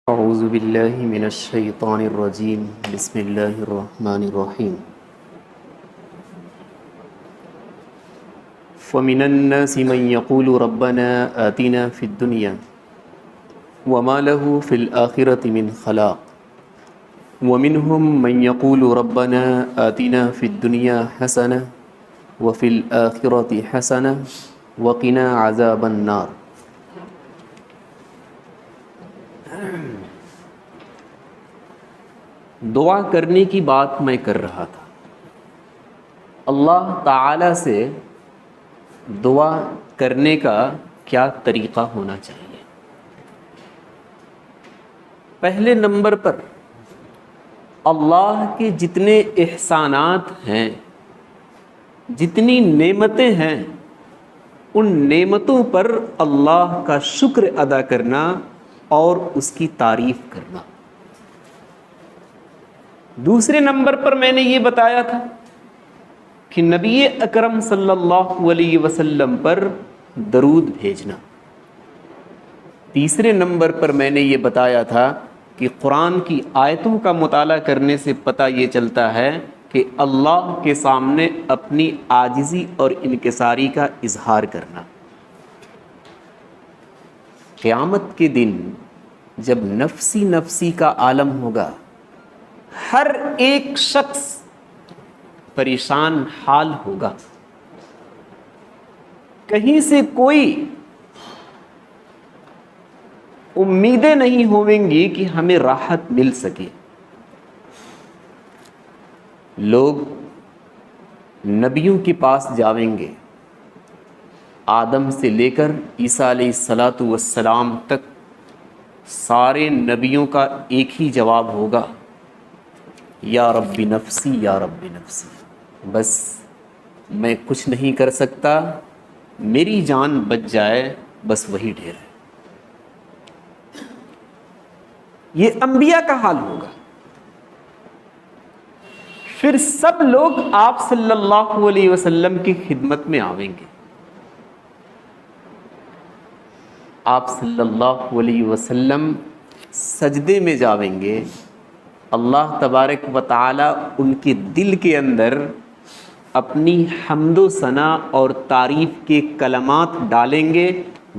أعوذ بالله من الشيطان الرجيم بسم الله الرحمن الرحيم فمن الناس من يقول ربنا آتنا في الدنيا وما له في الآخرة من خلاق ومنهم من يقول ربنا آتنا في الدنيا حسنة وفي الآخرة حسنة وقنا عذاب النار. دعا کرنے کی بات میں کر رہا تھا. اللہ تعالی سے دعا کرنے کا کیا طریقہ ہونا چاہیے؟ پہلے نمبر پر اللہ کے جتنے احسانات ہیں، جتنی نعمتیں ہیں، ان نعمتوں پر اللہ کا شکر ادا کرنا اور اس کی تعریف کرنا. دوسرے نمبر پر میں نے یہ بتایا تھا کہ نبی اکرم صلی اللہ علیہ وسلم پر درود بھیجنا. تیسرے نمبر پر میں نے یہ بتایا تھا کہ قرآن کی آیتوں کا مطالعہ کرنے سے پتہ یہ چلتا ہے کہ اللہ کے سامنے اپنی عاجزی اور انکساری کا اظہار کرنا. قیامت کے دن جب نفسی نفسی کا عالم ہوگا، ہر ایک شخص پریشان حال ہوگا. کہیں سے کوئی امیدیں نہیں ہویں گی کہ ہمیں راحت مل سکے. لوگ نبیوں کے پاس جاویں گے. آدم سے لے کر عیسیٰ علیہ الصلاۃ والسلام تک سارے نبیوں کا ایک ہی جواب ہوگا، یا رب نفسی یا رب نفسی. بس میں کچھ نہیں کر سکتا، میری جان بچ جائے بس وہی ڈھیر ہے. یہ انبیاء کا حال ہوگا. پھر سب لوگ آپ صلی اللہ علیہ وسلم کی خدمت میں آویں گے. آپ صلی اللہ علیہ وسلم سجدے میں جاویں گے. اللہ تبارک و تعالی ان کے دل کے اندر اپنی حمد و ثنا اور تعریف کے کلمات ڈالیں گے.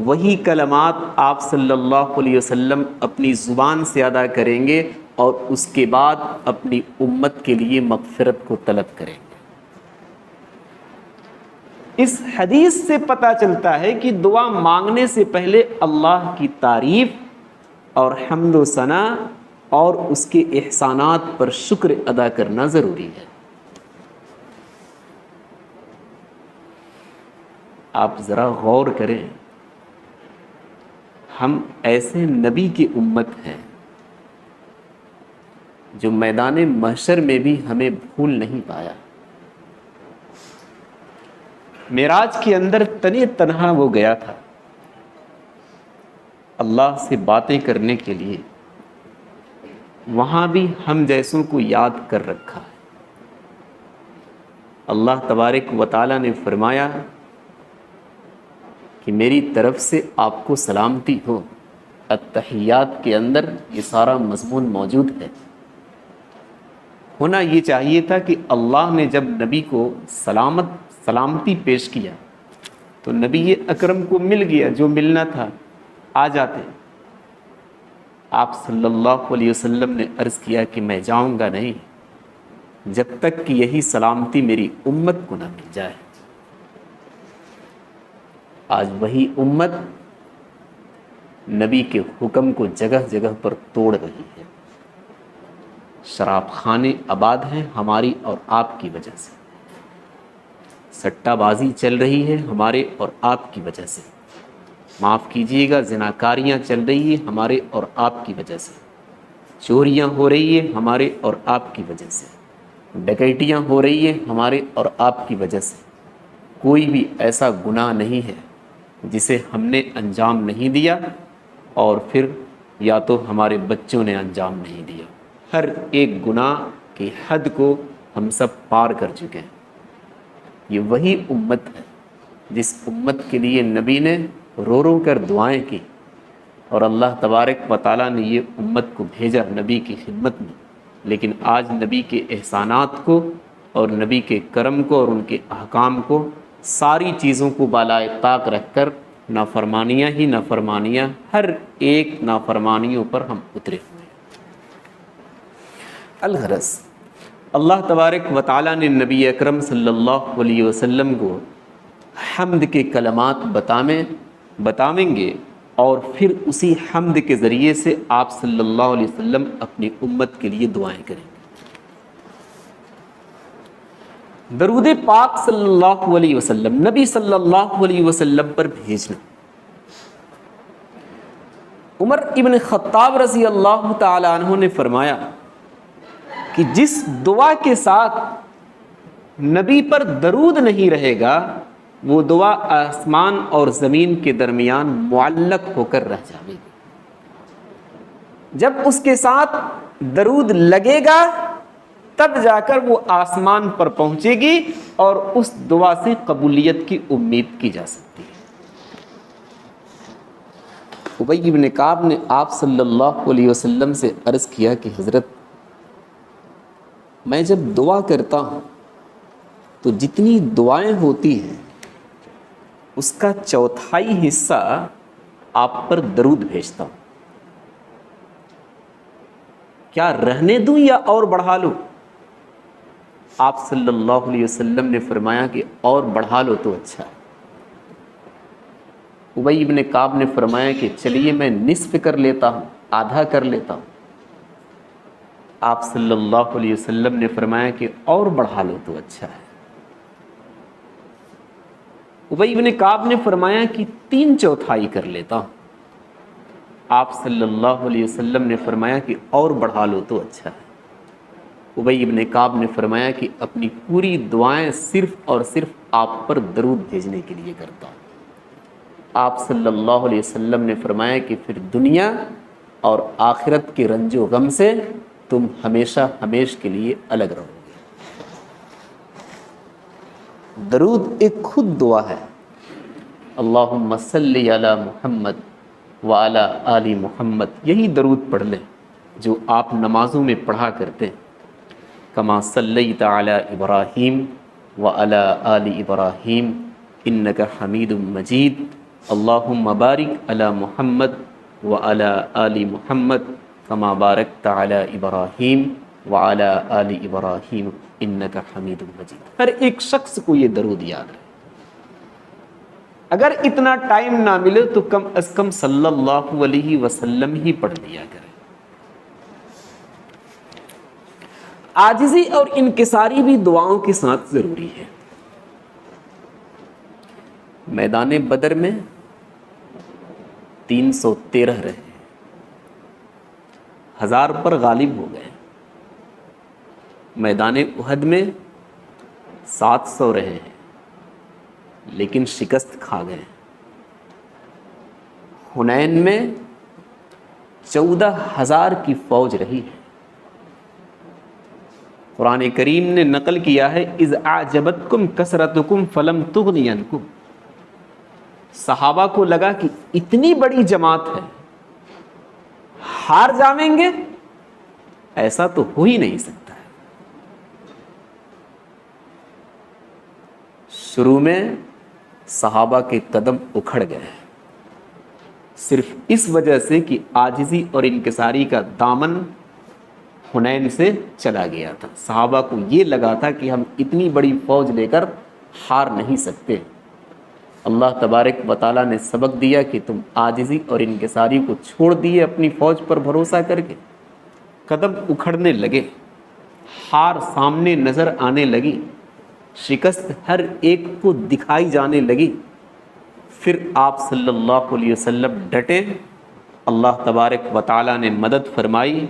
وہی کلمات آپ صلی اللہ علیہ وسلم اپنی زبان سے ادا کریں گے اور اس کے بعد اپنی امت کے لیے مغفرت کو طلب کریں گے. اس حدیث سے پتہ چلتا ہے کہ دعا مانگنے سے پہلے اللہ کی تعریف اور حمد و ثنا اور اس کے احسانات پر شکر ادا کرنا ضروری ہے. آپ ذرا غور کریں، ہم ایسے نبی کی امت ہیں جو میدان محشر میں بھی ہمیں بھول نہیں پایا. معراج کے اندر تنے تنہا وہ گیا تھا اللہ سے باتیں کرنے کے لیے. وہاں بھی ہم جیسوں کو یاد کر رکھا ہے. اللہ تبارک و تعالیٰ نے فرمایا کہ میری طرف سے آپ کو سلامتی ہو. التحیات کے اندر یہ سارا مضمون موجود ہے. ہونا یہ چاہیے تھا کہ اللہ نے جب نبی کو سلامتی پیش کیا تو نبی اکرم کو مل گیا جو ملنا تھا. آ جاتے. آپ صلی اللہ علیہ وسلم نے عرض کیا کہ میں جاؤں گا نہیں جب تک کہ یہی سلامتی میری امت کو نہ مل جائے. آج وہی امت نبی کے حکم کو جگہ جگہ پر توڑ رہی ہے. شراب خانے آباد ہیں ہماری اور آپ کی وجہ سے. سٹہ بازی چل رہی ہے ہمارے اور آپ کی وجہ سے. معاف کیجیے گا، زناکاریاں چل رہی ہیں ہمارے اور آپ کی وجہ سے. چوریاں ہو رہی ہیں ہمارے اور آپ کی وجہ سے. ڈکیتیاں ہو رہی ہیں ہمارے اور آپ کی وجہ سے. کوئی بھی ایسا گناہ نہیں ہے جسے ہم نے انجام نہیں دیا اور پھر یا تو ہمارے بچوں نے انجام نہیں دیا. ہر ایک گناہ کی حد کو ہم سب پار کر چکے ہیں. یہ وہی امت ہے جس امت کے لیے نبی نے رو رو کر دعائیں کی. اور اللہ تبارک و تعالیٰ نے یہ امت کو بھیجا نبی کی خدمت میں، لیکن آج نبی کے احسانات کو اور نبی کے کرم کو اور ان کے احکام کو، ساری چیزوں کو بالائے طاق رکھ کر نافرمانیاں ہی نافرمانیاں، ہر ایک نافرمانیوں پر ہم اترے ہوئے ہیں۔ الغرض، اللہ تبارک و تعالیٰ نے نبی اکرم صلی اللہ علیہ وسلم کو حمد کے کلمات بتاویں گے، اور پھر اسی حمد کے ذریعے سے آپ صلی اللہ علیہ وسلم اپنی امت کے لیے دعائیں کریں گے۔ درود پاک صلی اللہ علیہ وسلم، نبی صلی اللہ علیہ وسلم پر بھیجنا۔ عمر ابن خطاب رضی اللہ تعالی عنہ نے فرمایا کہ جس دعا کے ساتھ نبی پر درود نہیں رہے گا، وہ دعا آسمان اور زمین کے درمیان معلق ہو کر رہ جائے گی۔ جب اس کے ساتھ درود لگے گا تب جا کر وہ آسمان پر پہنچے گی اور اس دعا سے قبولیت کی امید کی جا سکتی ہے۔ ابی بن کعب نے آپ صلی اللہ علیہ وسلم سے عرض کیا کہ حضرت، میں جب دعا کرتا ہوں تو جتنی دعائیں ہوتی ہیں اس کا چوتھائی حصہ آپ پر درود بھیجتا ہوں، کیا رہنے دوں یا اور بڑھا لوں؟ آپ صلی اللہ علیہ وسلم نے فرمایا کہ اور بڑھا لو تو اچھا ہے۔ ابی بن کعب نے فرمایا کہ چلیے میں نصف کر لیتا ہوں، آدھا کر لیتا ہوں۔ آپ صلی اللہ علیہ وسلم نے فرمایا کہ اور بڑھا لو تو اچھا ہے۔ ابی بن کعب نے فرمایا کہ 3/4 کر لیتا ہوں۔ آپ صلی اللہ علیہ وسلم نے فرمایا کہ اور بڑھا لو تو اچھا ہے۔ ابی بن کعب نے فرمایا کہ اپنی پوری دعائیں صرف اور صرف آپ پر درود بھیجنے کے لیے کرتا ہوں۔ آپ صلی اللہ علیہ وسلم نے فرمایا کہ پھر دنیا اور آخرت کے رنج و غم سے تم ہمیشہ کے لیے الگ رہو گے۔ درود ایک خود دعا ہے۔ اللہم صلی علی محمد وعلی آل محمد، یہی درود پڑھ لیں جو آپ نمازوں میں پڑھا کرتے ہیں۔ کما صلیت علی ابراہیم وعلی آل ابراہیم انک حمید مجید، اللہم بارک علی محمد وعلی آل محمد کما بارکت علی ابراہیم وعلی آل ابراہیم انک حمید مجید۔ ہر ایک شخص کو یہ درود یاد رہے۔ اگر اتنا ٹائم نہ ملے تو کم از کم صلی اللہ علیہ وسلم ہی پڑھ لیا کرے۔ عاجزی اور انکساری بھی دعاؤں کے ساتھ ضروری ہے۔ میدان بدر میں 313 رہے، 1000 پر غالب ہو گئے۔ میدان احد میں 700 رہے ہیں لیکن شکست کھا گئے۔ حنین میں 14,000 کی فوج رہی ہے۔ قرآن کریم نے نقل کیا ہے اذ اعجبتکم کثرتکم فلم تغنی عنکم، صحابہ کو لگا کہ اتنی بڑی جماعت ہے، ہار جائیں گے، ایسا تو ہو ہی نہیں سکتا ہے۔ شروع میں صحابہ کے قدم اکھڑ گئے، صرف اس وجہ سے کہ عاجزی اور انکساری کا دامن حنین سے چلا گیا تھا۔ صحابہ کو یہ لگا تھا کہ ہم اتنی بڑی فوج لے کر ہار نہیں سکتے۔ اللہ تبارک و تعالیٰ نے سبق دیا کہ تم عاجزی اور انکساری کو چھوڑ دیے، اپنی فوج پر بھروسہ کر کے قدم اکھڑنے لگے، ہار سامنے نظر آنے لگی، شکست ہر ایک کو دکھائی جانے لگی۔ پھر آپ صلی اللہ علیہ وسلم ڈٹے، اللہ تبارک و تعالیٰ نے مدد فرمائی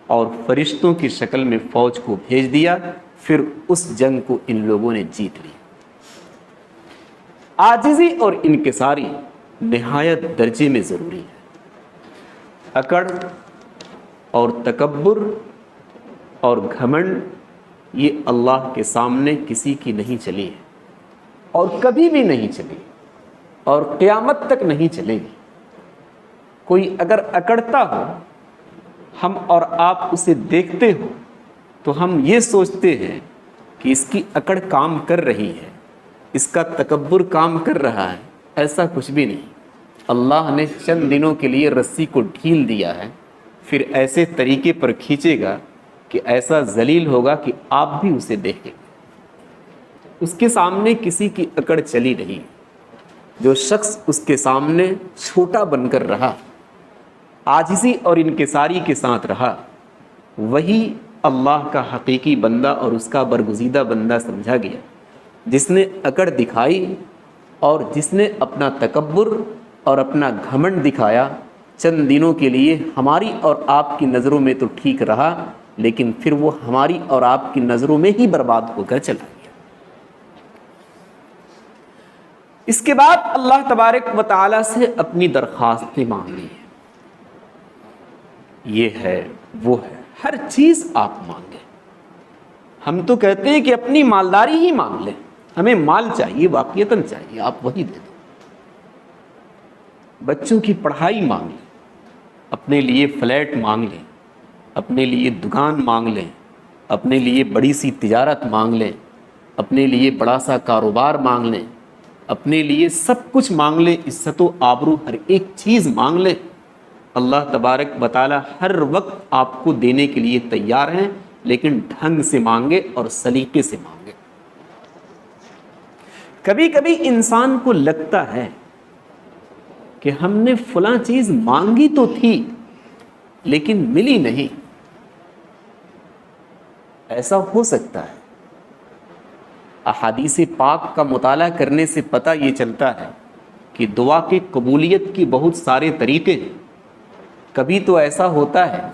اور فرشتوں کی شکل میں فوج کو بھیج دیا۔ پھر اس جنگ کو ان لوگوں نے جیت لی۔ عاجزی اور انکساری نہایت درجے میں ضروری ہے۔ اکڑ اور تکبر اور گھمنڈ یہ اللہ کے سامنے کسی کی نہیں چلی ہے اور کبھی بھی نہیں چلی اور قیامت تک نہیں چلے گی۔ کوئی اگر اکڑتا ہو، ہم اور آپ اسے دیکھتے ہو تو ہم یہ سوچتے ہیں کہ اس کی اکڑ کام کر رہی ہے، اس کا تکبر کام کر رہا ہے۔ ایسا کچھ بھی نہیں۔ اللہ نے چند دنوں کے لیے رسی کو ڈھیل دیا ہے، پھر ایسے طریقے پر کھینچے گا کہ ایسا ذلیل ہوگا کہ آپ بھی اسے دیکھیں گے۔ اس کے سامنے کسی کی اکڑ چلی نہیں۔ جو شخص اس کے سامنے چھوٹا بن کر رہا، عاجزی اور انکساری کے ساتھ رہا، وہی اللہ کا حقیقی بندہ اور اس کا برگزیدہ بندہ سمجھا گیا۔ جس نے اکڑ دکھائی اور جس نے اپنا تکبر اور اپنا گھمنڈ دکھایا، چند دنوں کے لیے ہماری اور آپ کی نظروں میں تو ٹھیک رہا، لیکن پھر وہ ہماری اور آپ کی نظروں میں ہی برباد ہو کر چلا گیا۔ اس کے بعد اللہ تبارک و تعالیٰ سے اپنی درخواستیں مانگی ہیں۔ یہ ہے، وہ ہے، ہر چیز آپ مانگیں۔ ہم تو کہتے ہیں کہ اپنی مالداری ہی مانگ لیں، ہمیں مال چاہیے، واقعتاً چاہیے، آپ وہی دے دو۔ بچوں کی پڑھائی مانگ لیں، اپنے لیے فلیٹ مانگ لیں، اپنے لیے دکان مانگ لیں، اپنے لیے بڑی سی تجارت مانگ لیں، اپنے لیے بڑا سا کاروبار مانگ لیں، اپنے لیے سب کچھ مانگ لیں، عزت و آبرو ہر ایک چیز مانگ لیں۔ اللہ تبارک و تعالی ہر وقت آپ کو دینے کے لیے تیار ہیں، لیکن ڈھنگ سے مانگے اور سلیقے سے مانگے۔ کبھی کبھی انسان کو لگتا ہے کہ ہم نے فلاں چیز مانگی تو تھی لیکن ملی نہیں۔ ایسا ہو سکتا ہے۔ احادیث پاک کا مطالعہ کرنے سے پتہ یہ چلتا ہے کہ دعا کی قبولیت کی بہت سارے طریقے ہیں۔ کبھی تو ایسا ہوتا ہے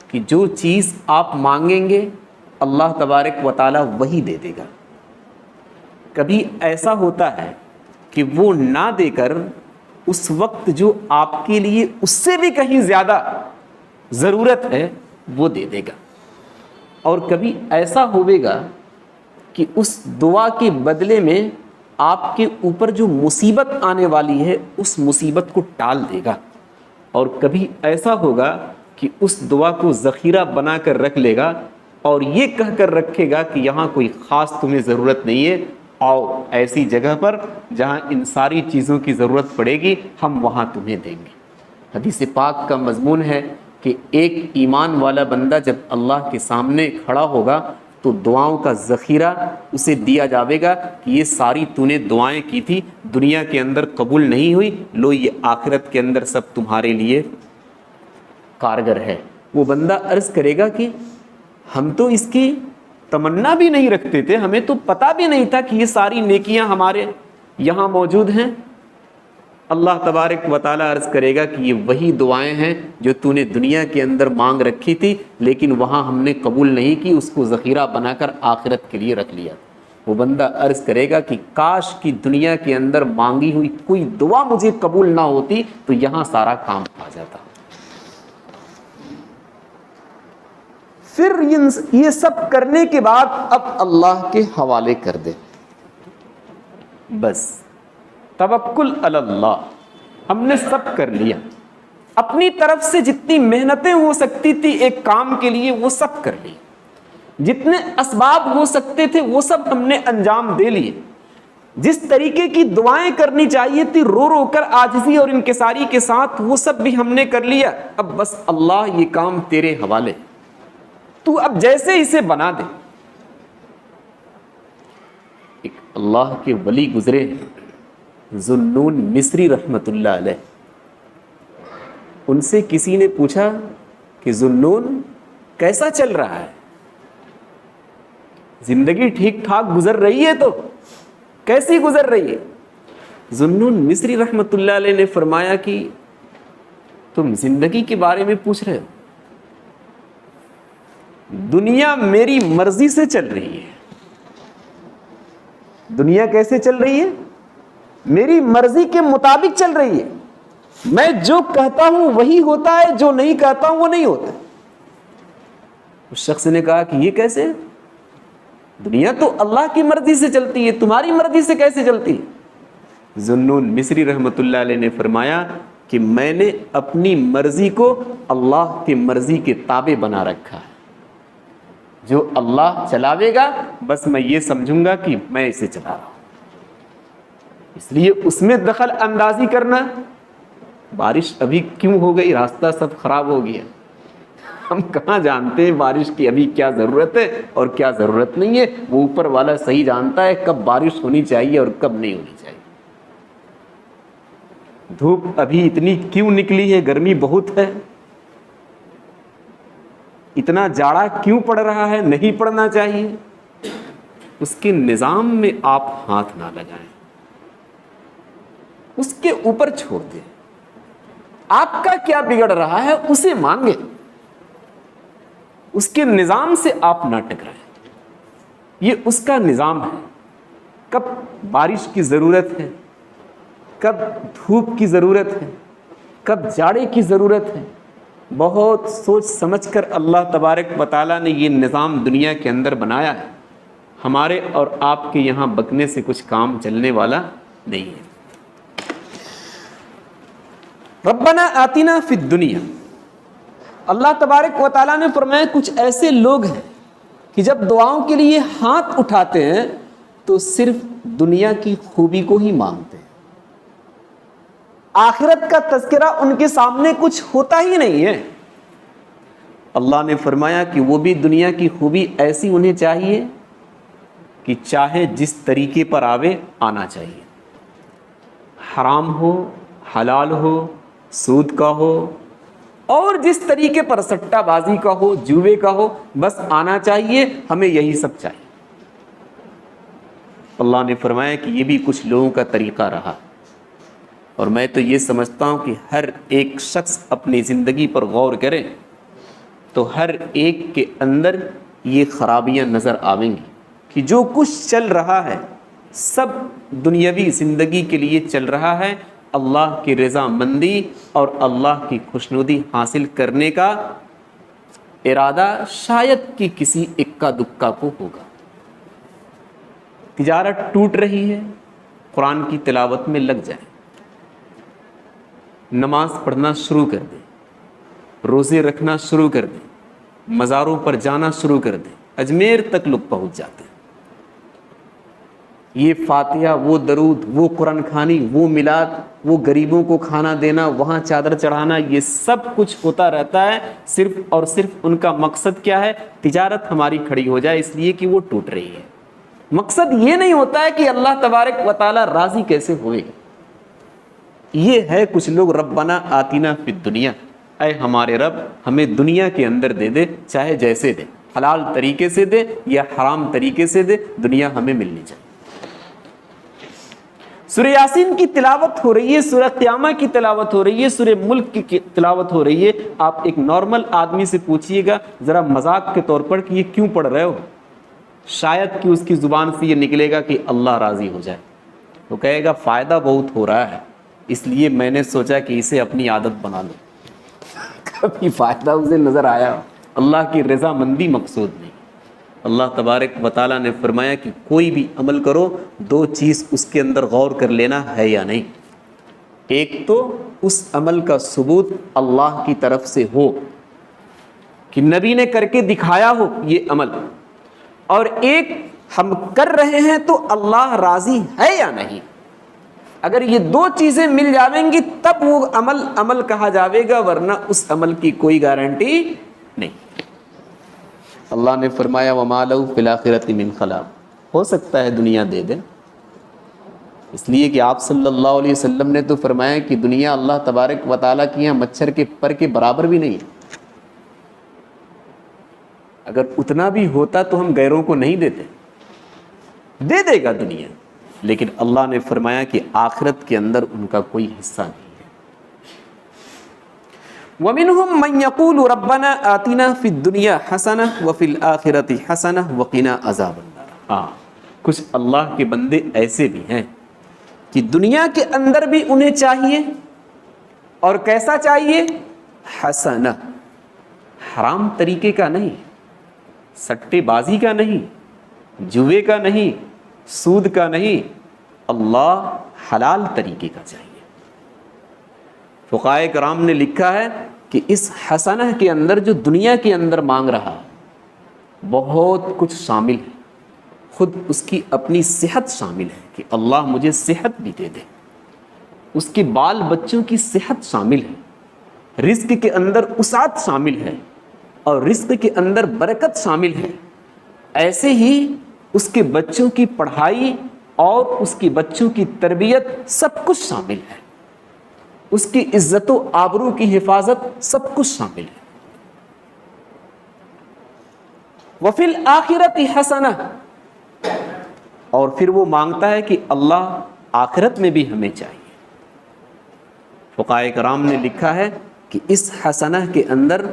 کہ جو چیز آپ مانگیں گے اللہ تبارک و تعالی وہی دے دے گا۔ کبھی ایسا ہوتا ہے کہ وہ نہ دے کر اس وقت جو آپ کے لیے اس سے بھی کہیں زیادہ ضرورت ہے وہ دے دے گا۔ اور کبھی ایسا ہوئے گا کہ اس دعا کے بدلے میں آپ کے اوپر جو مصیبت آنے والی ہے اس مصیبت کو ٹال دے گا۔ اور کبھی ایسا ہوگا کہ اس دعا کو ذخیرہ بنا کر رکھ لے گا اور یہ کہہ کر رکھے گا کہ یہاں کوئی خاص تمہیں ضرورت نہیں ہے، آؤ ایسی جگہ پر جہاں ان ساری چیزوں کی ضرورت پڑے گی، ہم وہاں تمہیں دیں گے۔ حدیث پاک کا مضمون ہے کہ ایک ایمان والا بندہ جب اللہ کے سامنے کھڑا ہوگا تو دعاؤں کا ذخیرہ اسے دیا جاوے گا کہ یہ ساری تو نے دعائیں کی تھی، دنیا کے اندر قبول نہیں ہوئی، لو یہ آخرت کے اندر سب تمہارے لیے کارگر ہے۔ وہ بندہ عرض کرے گا کہ ہم تو اس کی تمنا بھی نہیں رکھتے تھے، ہمیں تو پتہ بھی نہیں تھا کہ یہ ساری نیکیاں ہمارے یہاں موجود ہیں۔ اللہ تبارک و تعالیٰ عرض کرے گا کہ یہ وہی دعائیں ہیں جو تو نے دنیا کے اندر مانگ رکھی تھی لیکن وہاں ہم نے قبول نہیں کی، اس کو ذخیرہ بنا کر آخرت کے لیے رکھ لیا۔ وہ بندہ عرض کرے گا کہ کاش کی دنیا کے اندر مانگی ہوئی کوئی دعا مجھے قبول نہ ہوتی تو یہاں سارا کام آ جاتا۔ پھر یہ سب کرنے کے بعد اب اللہ کے حوالے کر دے، بس توکل علی اللہ، ہم نے سب کر لیا، اپنی طرف سے جتنی محنتیں ہو سکتی تھی ایک کام کے لیے وہ سب کر لی، جتنے اسباب ہو سکتے تھے وہ سب ہم نے انجام دے لیے، جس طریقے کی دعائیں کرنی چاہیے تھی رو رو کر عاجزی اور انکساری کے ساتھ وہ سب بھی ہم نے کر لیا۔ اب بس اللہ یہ کام تیرے حوالے، تو اب جیسے اسے بنا دے۔ ایک اللہ کے ولی گزرے ذوالنون مصری رحمت اللہ علیہ، ان سے کسی نے پوچھا کہ ذوالنون کیسا چل رہا ہے، زندگی ٹھیک ٹھاک گزر رہی ہے تو کیسی گزر رہی ہے؟ ذوالنون مصری رحمت اللہ علیہ نے فرمایا کہ تم زندگی کے بارے میں پوچھ رہے ہو، دنیا میری مرضی سے چل رہی ہے۔ دنیا کیسے چل رہی ہے؟ میری مرضی کے مطابق چل رہی ہے، میں جو کہتا ہوں وہی ہوتا ہے، جو نہیں کہتا ہوں وہ نہیں ہوتا۔ اس شخص نے کہا کہ یہ کیسے؟ دنیا تو اللہ کی مرضی سے چلتی ہے، تمہاری مرضی سے کیسے چلتی ہے؟ ذوالنون مصری رحمت اللہ علیہ نے فرمایا کہ میں نے اپنی مرضی کو اللہ کی مرضی کے تابع بنا رکھا ہے. جو اللہ چلاوے گا بس میں یہ سمجھوں گا کہ میں اسے چلا رہا ہوں. اس لیے اس میں دخل اندازی کرنا، بارش ابھی کیوں ہو گئی، راستہ سب خراب ہو گیا، ہم کہاں جانتے ہیں بارش کی ابھی کیا ضرورت ہے اور کیا ضرورت نہیں ہے. وہ اوپر والا صحیح جانتا ہے کب بارش ہونی چاہیے اور کب نہیں ہونی چاہیے. دھوپ ابھی اتنی کیوں نکلی ہے، گرمی بہت ہے، اتنا جاڑا کیوں پڑ رہا ہے، نہیں پڑنا چاہیے. اس کے نظام میں آپ ہاتھ نہ لگائیں، اس کے اوپر چھوڑ دیں. آپ کا کیا بگڑ رہا ہے اسے مانگیں، اس کے نظام سے آپ نہ ٹکرائیں. یہ اس کا نظام ہے. کب بارش کی ضرورت ہے، کب دھوپ کی ضرورت ہے، کب جاڑے کی ضرورت ہے، بہت سوچ سمجھ کر اللہ تبارک و تعالیٰ نے یہ نظام دنیا کے اندر بنایا ہے. ہمارے اور آپ کے یہاں بکنے سے کچھ کام چلنے والا نہیں ہے. ربنا آتنا فی الدنیا، اللہ تبارک و تعالیٰ نے فرمایا کچھ ایسے لوگ ہیں کہ جب دعاؤں کے لیے ہاتھ اٹھاتے ہیں تو صرف دنیا کی خوبی کو ہی مانگتے ہیں، آخرت کا تذکرہ ان کے سامنے کچھ ہوتا ہی نہیں ہے. اللہ نے فرمایا کہ وہ بھی دنیا کی خوبی ایسی انہیں چاہیے کہ چاہے جس طریقے پر آوے آنا چاہیے، حرام ہو، حلال ہو، سود کا ہو، اور جس طریقے پر سٹہ بازی کا ہو، جوے کا ہو، بس آنا چاہیے، ہمیں یہی سب چاہیے. اللہ نے فرمایا کہ یہ بھی کچھ لوگوں کا طریقہ رہا، اور میں تو یہ سمجھتا ہوں کہ ہر ایک شخص اپنی زندگی پر غور کرے تو ہر ایک کے اندر یہ خرابیاں نظر آئیں گی کہ جو کچھ چل رہا ہے سب دنیاوی زندگی کے لیے چل رہا ہے. اللہ کی رضا مندی اور اللہ کی خوشنودی حاصل کرنے کا ارادہ شاید کہ کسی اکا دکا کو ہوگا. تجارت ٹوٹ رہی ہے، قرآن کی تلاوت میں لگ جائیں، نماز پڑھنا شروع کر دیں، روزے رکھنا شروع کر دیں، مزاروں پر جانا شروع کر دیں. اجمیر تک لوگ پہنچ جاتے ہیں. یہ فاتحہ، وہ درود، وہ قرآن خوانی، وہ میلاد، وہ غریبوں کو کھانا دینا، وہاں چادر چڑھانا، یہ سب کچھ ہوتا رہتا ہے. صرف اور صرف ان کا مقصد کیا ہے؟ تجارت ہماری کھڑی ہو جائے، اس لیے کہ وہ ٹوٹ رہی ہے. مقصد یہ نہیں ہوتا ہے کہ اللہ تبارک و تعالیٰ راضی کیسے ہوئے گا. یہ ہے کچھ لوگ ربنا آتینا فی الدنیا، اے ہمارے رب ہمیں دنیا کے اندر دے دے، چاہے جیسے دے، حلال طریقے سے دے یا حرام طریقے سے دے، دنیا ہمیں ملنی چاہیے. سورہ یاسین کی تلاوت ہو رہی ہے، سورہ قیامہ کی تلاوت ہو رہی ہے، سورہ ملک کی تلاوت ہو رہی ہے. آپ ایک نارمل آدمی سے پوچھئے گا ذرا مذاق کے طور پر کہ یہ کیوں پڑھ رہے ہو، شاید کہ اس کی زبان سے یہ نکلے گا کہ اللہ راضی ہو جائے. وہ کہے گا فائدہ بہت ہو رہا ہے اس لیے میں نے سوچا کہ اسے اپنی عادت بنا لوں. کبھی فائدہ اسے نظر آیا؟ اللہ کی رضا مندی مقصود نہیں. اللہ تبارک و تعالیٰ نے فرمایا کہ کوئی بھی عمل کرو دو چیز اس کے اندر غور کر لینا ہے یا نہیں. ایک تو اس عمل کا ثبوت اللہ کی طرف سے ہو کہ نبی نے کر کے دکھایا ہو یہ عمل، اور ایک ہم کر رہے ہیں تو اللہ راضی ہے یا نہیں. اگر یہ دو چیزیں مل جاویں گی تب وہ عمل کہا جاوے گا، ورنہ اس عمل کی کوئی گارنٹی نہیں. اللہ نے فرمایا وَمَا لَهُ فِي الْآخِرَةِ مِنْ خَلَاقٍ، ہو سکتا ہے دنیا دے دیں، اس لیے کہ آپ صلی اللہ علیہ وسلم نے تو فرمایا کہ دنیا اللہ تبارک و تعالیٰ کی یہاں مچھر کے پر کے برابر بھی نہیں ہے. اگر اتنا بھی ہوتا تو ہم غیروں کو نہیں دیتے، دے دے گا دنیا، لیکن اللہ نے فرمایا کہ آخرت کے اندر ان کا کوئی حصہ نہیں ہے. وَمِنْهُمْ مَنْ يَقُولُ رَبَّنَا آتِنَا فِي الدُّنْيَا حَسَنَةً وَفِي الْآخِرَةِ حَسَنَةً وَقِنَا عَذَابَ النَّارِ. کچھ اللہ کے بندے ایسے بھی ہیں کہ دنیا کے اندر بھی انہیں چاہیے، اور کیسا چاہیے؟ حسنہ، حرام طریقے کا نہیں، سٹے بازی کا نہیں، جوے کا نہیں، سود کا نہیں، اللہ حلال طریقے کا چاہیے. فقہائے کرام نے لکھا ہے کہ اس حسنہ کے اندر جو دنیا کے اندر مانگ رہا ہے بہت کچھ شامل ہے، خود اس کی اپنی صحت شامل ہے کہ اللہ مجھے صحت بھی دے دے، اس کے بال بچوں کی صحت شامل ہے، رزق کے اندر وسعت شامل ہے اور رزق کے اندر برکت شامل ہے۔ ایسے ہی اس کے بچوں کی پڑھائی اور اس کے بچوں کی تربیت سب کچھ شامل ہے، اس کی عزت و آبرو کی حفاظت سب کچھ شامل ہے۔ وفی الآخرۃ حسنہ، اور پھر وہ مانگتا ہے کہ اللہ آخرت میں بھی ہمیں چاہیے۔ فقہائے کرام نے لکھا ہے کہ اس حسنہ کے اندر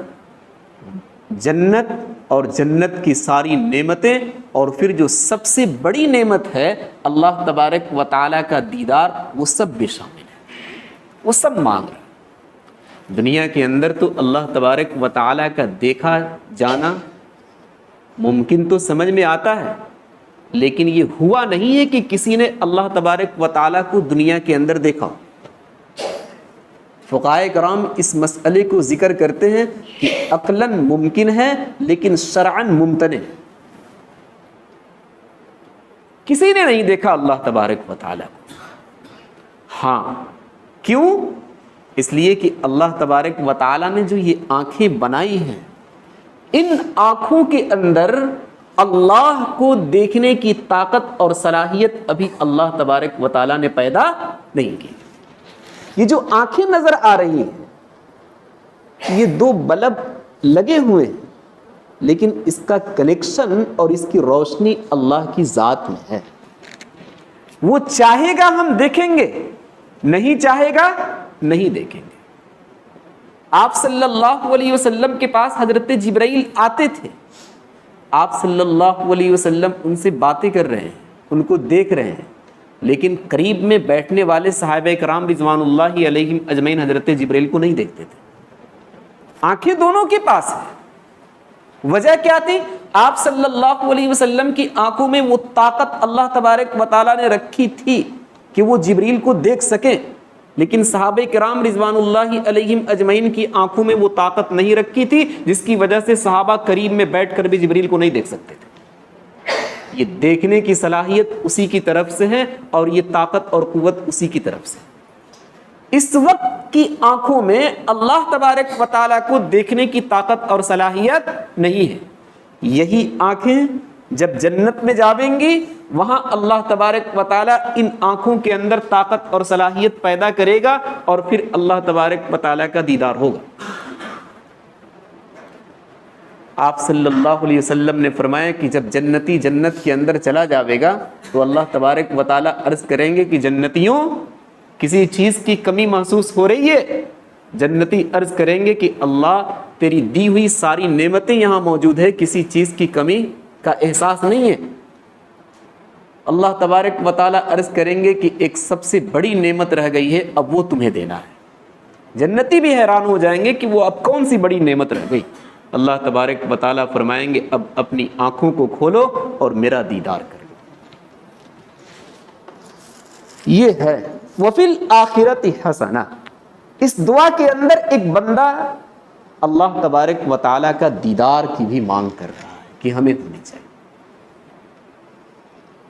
جنت اور جنت کی ساری نعمتیں، اور پھر جو سب سے بڑی نعمت ہے اللہ تبارک و تعالیٰ کا دیدار، وہ سب بھی شامل ہے، وہ سب مانگ رہے ہیں۔ دنیا کے اندر تو اللہ تبارک و تعالیٰ کا دیکھا جانا ممکن تو سمجھ میں آتا ہے، لیکن یہ ہوا نہیں ہے کہ کسی نے اللہ تبارک و تعالیٰ کو دنیا کے اندر دیکھا۔ فقہائے کرام اس مسئلے کو ذکر کرتے ہیں کہ عقلاً ممکن ہے لیکن شرعاً ممتنع، کسی نے نہیں دیکھا اللہ تبارک و تعالیٰ کو۔ ہاں، کیوں؟ اس لیے کہ اللہ تبارک و تعالیٰ نے جو یہ آنکھیں بنائی ہیں، ان آنکھوں کے اندر اللہ کو دیکھنے کی طاقت اور صلاحیت ابھی اللہ تبارک و تعالیٰ نے پیدا نہیں کی۔ یہ جو آنکھیں نظر آ رہی ہیں، یہ دو بلب لگے ہوئے ہیں، لیکن اس کا کنیکشن اور اس کی روشنی اللہ کی ذات میں ہے۔ وہ چاہے گا ہم دیکھیں گے، نہیں چاہے گا نہیں دیکھیں گے۔ آپ صلی اللہ علیہ وسلم کے پاس حضرت جبرائیل آتے تھے، آپ صلی اللہ علیہ وسلم ان سے باتیں کر رہے ہیں، ان کو دیکھ رہے ہیں، لیکن قریب میں بیٹھنے والے صحابہ کرام رضوان اللہ علیہم اجمعین حضرت جبرائیل کو نہیں دیکھتے تھے۔ آنکھیں دونوں کے پاس ہیں، وجہ کیا تھی؟ آپ صلی اللہ علیہ وسلم کی آنکھوں میں وہ طاقت اللہ تبارک و تعالیٰ نے رکھی تھی کہ وہ جبرائیل کو دیکھ سکیں، لیکن صحابہ کرام رضوان اللہ علیہم اجمعین کی آنکھوں میں وہ طاقت نہیں رکھی تھی، جس کی وجہ سے صحابہ قریب میں بیٹھ کر بھی جبرائیل کو نہیں دیکھ سکتے تھے۔ یہ دیکھنے کی صلاحیت اسی کی طرف سے ہے اور یہ طاقت اور قوت اسی کی طرف سے۔ اس وقت کی آنکھوں میں اللہ تبارک و تعالیٰ کو دیکھنے کی طاقت اور صلاحیت نہیں ہے۔ یہی آنکھیں جب جنت میں جاویں گی، وہاں اللہ تبارک و تعالیٰ ان آنکھوں کے اندر طاقت اور صلاحیت پیدا کرے گا اور پھر اللہ تبارک و تعالیٰ کا دیدار ہوگا۔ آپ صلی اللہ علیہ وسلم نے فرمایا کہ جب جنتی جنت کے اندر چلا جاوے گا تو اللہ تبارک و تعالیٰ عرض کریں گے کہ جنتیوں، کسی چیز کی کمی محسوس ہو رہی ہے؟ جنتی عرض کریں گے کہ اللہ تیری دی ہوئی ساری نعمتیں یہاں موجود ہے، کسی چیز کی کمی کا احساس نہیں ہے۔ اللہ تبارک و تعالیٰ عرض کریں گے کہ ایک سب سے بڑی نعمت رہ گئی ہے، اب وہ تمہیں دینا ہے۔ جنتی بھی حیران ہو جائیں گے کہ وہ اب کون سی بڑی نعمت رہ گئی۔ اللہ تبارک و تعالیٰ فرمائیں گے اب اپنی آنکھوں کو کھولو اور میرا دیدار کرو۔ یہ ہے وفی الآخرۃ حسنہ۔ اس دعا کے اندر ایک بندہ اللہ تبارک و تعالیٰ کا دیدار کی بھی مانگ کر رہا ہے کہ ہمیں ہونی چاہیے۔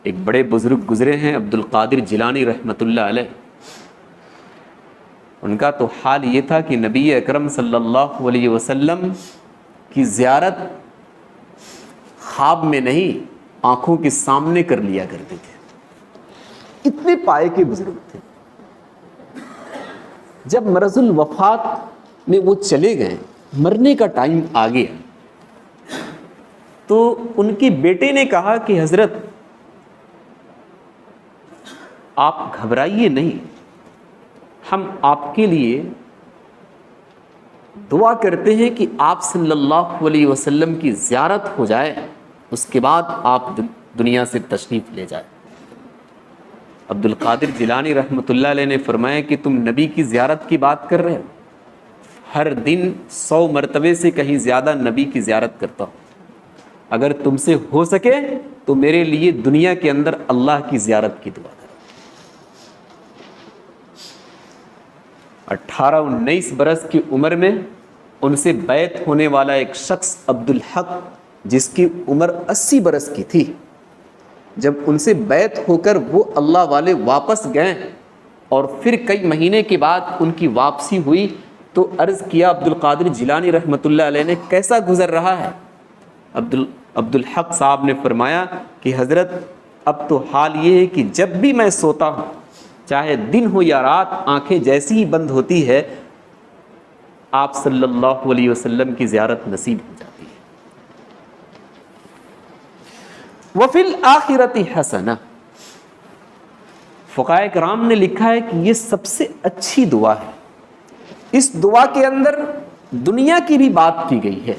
ایک بڑے بزرگ گزرے ہیں عبد القادر جیلانی رحمۃ اللہ علیہ، ان کا تو حال یہ تھا کہ نبی اکرم صلی اللہ علیہ وسلم کی زیارت خواب میں نہیں، آنکھوں کے سامنے کر لیا کرتے تھے، اتنے پائے کے بزرگ تھے۔ جب مرض الوفات میں وہ چلے گئے، مرنے کا ٹائم آ گیا، تو ان کے بیٹے نے کہا کہ حضرت آپ گھبرائیے نہیں، ہم آپ کے لیے دعا کرتے ہیں کہ آپ صلی اللہ علیہ وسلم کی زیارت ہو جائے، اس کے بعد آپ دنیا سے تشریف لے جائیں۔ عبد القادر جیلانی رحمۃ اللہ علیہ نے فرمایا کہ تم نبی کی زیارت کی بات کر رہے ہو، ہر دن 100 مرتبے سے کہیں زیادہ نبی کی زیارت کرتا ہوں، اگر تم سے ہو سکے تو میرے لیے دنیا کے اندر اللہ کی زیارت کی دعا کرو۔ 18-19 برس کی عمر میں ان سے بیعت ہونے والا ایک شخص عبدالحق، جس کی عمر 80 برس کی تھی، جب ان سے بیعت ہو کر وہ اللہ والے واپس گئے اور پھر کئی مہینے کے بعد ان کی واپسی ہوئی تو عرض کیا عبد القادر جیلانی رحمۃ اللہ علیہ نے کیسا گزر رہا ہے؟ عبدالحق صاحب نے فرمایا کہ حضرت اب تو حال یہ ہے کہ جب بھی میں سوتا ہوں، چاہے دن ہو یا رات، آنکھیں جیسی ہی بند ہوتی ہے آپ صلی اللہ علیہ وسلم کی زیارت نصیب ہو جاتی ہے۔ وفی الآخرۃ حسنہ، فقہائے کرام نے لکھا ہے کہ یہ سب سے اچھی دعا ہے۔ اس دعا کے اندر دنیا کی بھی بات کی گئی ہے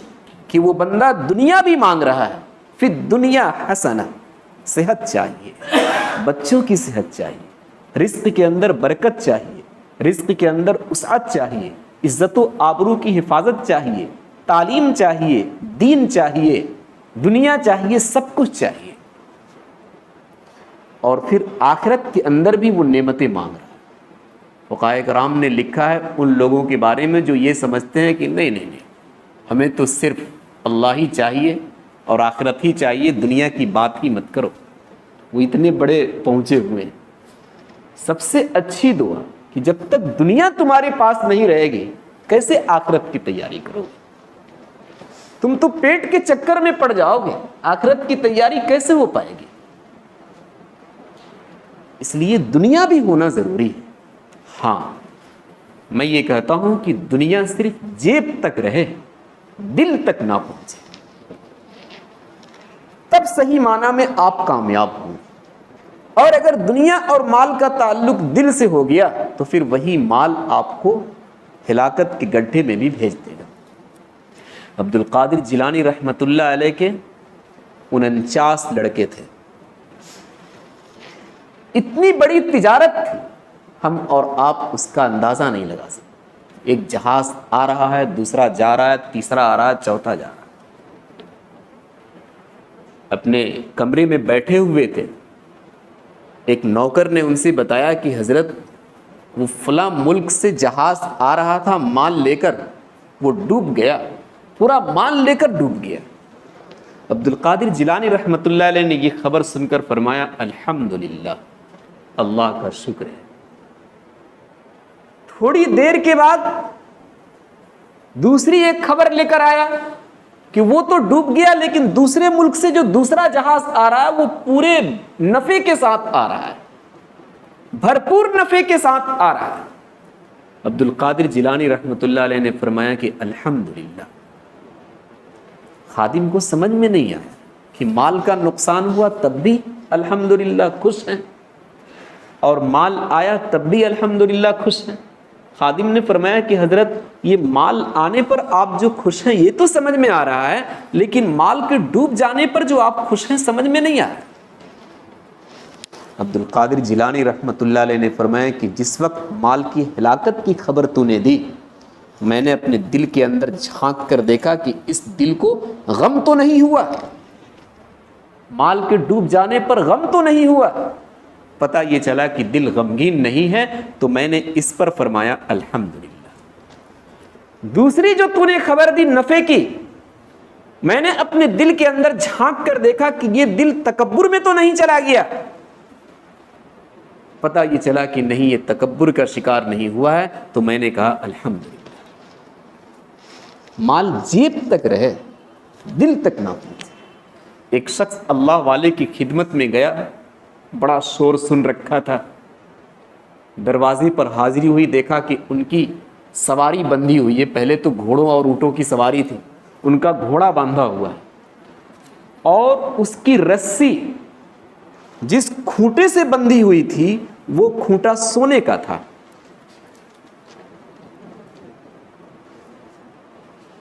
کہ وہ بندہ دنیا بھی مانگ رہا ہے، فی الدنیا حسنہ، صحت چاہیے، بچوں کی صحت چاہیے، رزق کے اندر برکت چاہیے، رزق کے اندر وسعت چاہیے، عزت و آبرو کی حفاظت چاہیے، تعلیم چاہیے، دین چاہیے، دنیا چاہیے، سب کچھ چاہیے، اور پھر آخرت کے اندر بھی وہ نعمتیں مانگ رہا ہے۔ فقہائے کرام نے لکھا ہے ان لوگوں کے بارے میں جو یہ سمجھتے ہیں کہ نہیں، ہمیں تو صرف اللہ ہی چاہیے اور آخرت ہی چاہیے، دنیا کی بات ہی مت کرو، وہ اتنے بڑے پہنچے ہوئے ہیں۔ سب سے اچھی دعا کہ جب تک دنیا تمہارے پاس نہیں رہے گی کیسے آخرت کی تیاری کرو گے؟ تم تو پیٹ کے چکر میں پڑ جاؤ گے، آخرت کی تیاری کیسے ہو پائے گی؟ اس لیے دنیا بھی ہونا ضروری ہے۔ ہاں، میں یہ کہتا ہوں کہ دنیا صرف جیب تک رہے، دل تک نہ پہنچے، تب صحیح معنی میں آپ کامیاب ہوں۔ اور اگر دنیا اور مال کا تعلق دل سے ہو گیا تو پھر وہی مال آپ کو ہلاکت کے گڈھے میں بھی بھیج دے گا۔ عبد القادر جیلانی رحمۃ اللہ علیہ کے 49 لڑکے تھے، اتنی بڑی تجارت تھی، ہم اور آپ اس کا اندازہ نہیں لگا سکتے۔ ایک جہاز آ رہا ہے، دوسرا جا رہا ہے، تیسرا آ رہا ہے، چوتھا جا رہا ہے۔ اپنے کمرے میں بیٹھے ہوئے تھے، ایک نوکر نے ان سے بتایا کہ حضرت وہ فلاں ملک سے جہاز آ رہا تھا مال لے کر، وہ ڈوب گیا، پورا مال لے کر ڈوب گیا۔ عبد القادر جیلانی رحمۃ اللہ علیہ نے یہ خبر سن کر فرمایا الحمدللہ، اللہ کا شکر ہے۔ تھوڑی دیر کے بعد دوسری ایک خبر لے کر آیا کہ وہ تو ڈوب گیا لیکن دوسرے ملک سے جو دوسرا جہاز آ رہا ہے وہ پورے نفع کے ساتھ آ رہا ہے، بھرپور نفع کے ساتھ آ رہا ہے۔ عبد القادر جیلانی رحمۃ اللہ علیہ نے فرمایا کہ الحمدللہ۔ خادم کو سمجھ میں نہیں آیا کہ مال کا نقصان ہوا تب بھی الحمدللہ خوش ہیں، اور مال آیا تب بھی الحمدللہ خوش ہیں۔ خادم نے فرمایا کہ حضرت یہ مال آنے پر آپ جو خوش ہیں یہ تو سمجھ میں آ رہا ہے، لیکن مال کے ڈوب جانے پر جو آپ خوش ہیں سمجھ میں نہیں آ رہا۔ عبد القادر جیلانی رحمۃ اللہ علیہ نے فرمایا کہ جس وقت مال کی ہلاکت کی خبر تو نے دی، میں نے اپنے دل کے اندر جھانک کر دیکھا کہ اس دل کو غم تو نہیں ہوا، مال کے ڈوب جانے پر غم تو نہیں ہوا۔ پتہ یہ چلا کہ دل غمگین نہیں ہے، تو میں نے اس پر فرمایا الحمدللہ۔ دوسری جو تو نے خبر دی نفع کی، میں نے اپنے دل کے اندر جھانک کر دیکھا کہ یہ دل تکبر میں تو نہیں چلا گیا، پتہ یہ چلا کہ نہیں، یہ تکبر کا شکار نہیں ہوا ہے، تو میں نے کہا الحمدللہ۔ مال جیب تک رہے، دل تک نہ پہنچے۔ ایک شخص اللہ والے کی خدمت میں گیا، بڑا شور سن رکھا تھا، دروازے پر حاضری ہوئی، دیکھا کہ ان کی سواری بندھی ہوئی ہے، پہلے تو گھوڑوں اور اونٹوں کی سواری تھی، ان کا گھوڑا باندھا ہوا ہے، اور اس کی رسی جس کھوٹے سے بندھی ہوئی تھی وہ کھوٹا سونے کا تھا۔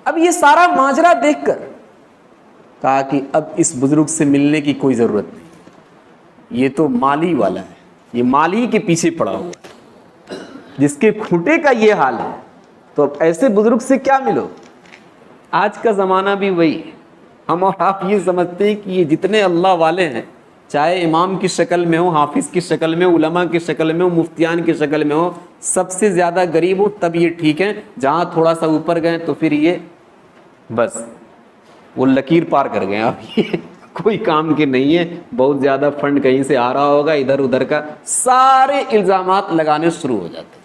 اب یہ سارا ماجرا دیکھ کر کہا کہ اب اس بزرگ سے ملنے کی کوئی ضرورت نہیں، یہ تو مالی والا ہے، یہ مالی کے پیچھے پڑا ہوا ہے، جس کے کھوٹے کا یہ حال ہے، تو اب ایسے بزرگ سے کیا ملو۔ آج کا زمانہ بھی وہی ہے، ہم اور آپ یہ سمجھتے ہیں کہ یہ جتنے اللہ والے ہیں چاہے امام کی شکل میں ہو، حافظ کی شکل میں ہو، علماء کی شکل میں ہو، مفتیان کی شکل میں ہو، سب سے زیادہ غریب ہو تب یہ ٹھیک ہے. جہاں تھوڑا سا اوپر گئے تو پھر یہ بس وہ لکیر پار کر گئے. اب یہ کوئی کام کے نہیں ہے. بہت زیادہ فنڈ کہیں سے آ رہا ہوگا، ادھر ادھر کا سارے الزامات لگانے شروع ہو جاتے ہیں.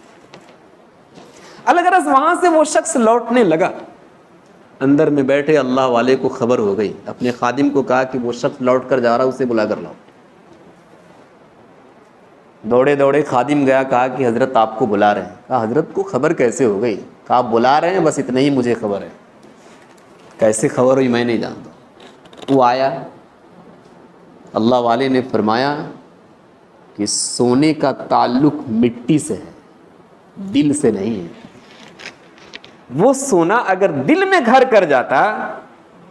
الغرض وہاں سے وہ شخص لوٹنے لگا، اندر میں بیٹھے اللہ والے کو خبر ہو گئی، اپنے خادم کو کہا کہ وہ شخص لوٹ کر جا رہا، اسے بلا کر لاؤ. دوڑے دوڑے خادم گیا، کہا کہ حضرت آپ کو بلا رہے ہیں. کہا حضرت کو خبر کیسے ہو گئی؟ کہا آپ بلا رہے ہیں، بس اتنا ہی مجھے خبر ہے. کیسے خبر ہوئی میں نہیں جانتا. وہ آیا، اللہ والے نے فرمایا کہ سونے کا تعلق مٹی سے ہے، دل سے نہیں ہے. وہ سونا اگر دل میں گھر کر جاتا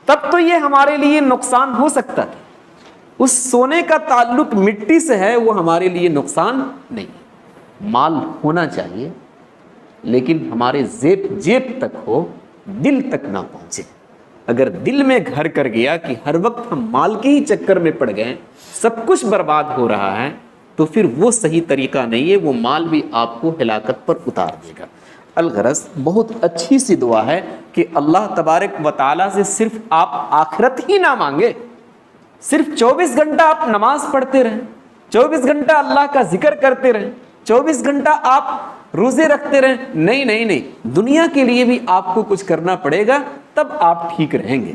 تب تو یہ ہمارے لیے نقصان ہو سکتا تھا. اس سونے کا تعلق مٹی سے ہے، وہ ہمارے لیے نقصان نہیں. مال ہونا چاہیے لیکن ہمارے جیب تک ہو، دل تک نہ پہنچے. اگر دل میں گھر کر گیا کہ ہر وقت ہم مال کے ہی چکر میں پڑ گئے، سب کچھ برباد ہو رہا ہے، تو پھر وہ صحیح طریقہ نہیں ہے. وہ مال بھی آپ کو ہلاکت پر اتار دے گا. الغرض بہت اچھی سی دعا ہے کہ اللہ تبارک و تعالیٰ سے صرف آپ آخرت ہی نہ مانگے، صرف 24 گھنٹہ آپ نماز پڑھتے رہیں، 24 گھنٹہ اللہ کا ذکر کرتے رہیں، 24 گھنٹہ آپ روزے رکھتے رہیں. نہیں نہیں نہیں، دنیا کے لیے بھی آپ کو کچھ کرنا پڑے گا، تب آپ ٹھیک رہیں گے.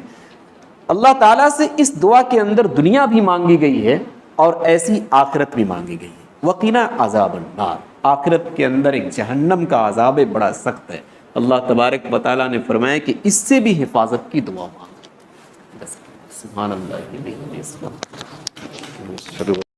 اللہ تعالیٰ سے اس دعا کے اندر دنیا بھی مانگی گئی ہے اور ایسی آخرت بھی مانگی گئی ہے. وقنا عذاب النار، آخرت کے اندر ایک جہنم کا عذاب بڑا سخت ہے. اللہ تبارک و تعالیٰ نے فرمایا کہ اس سے بھی حفاظت کی دعا مانگو. سبحان اللہ.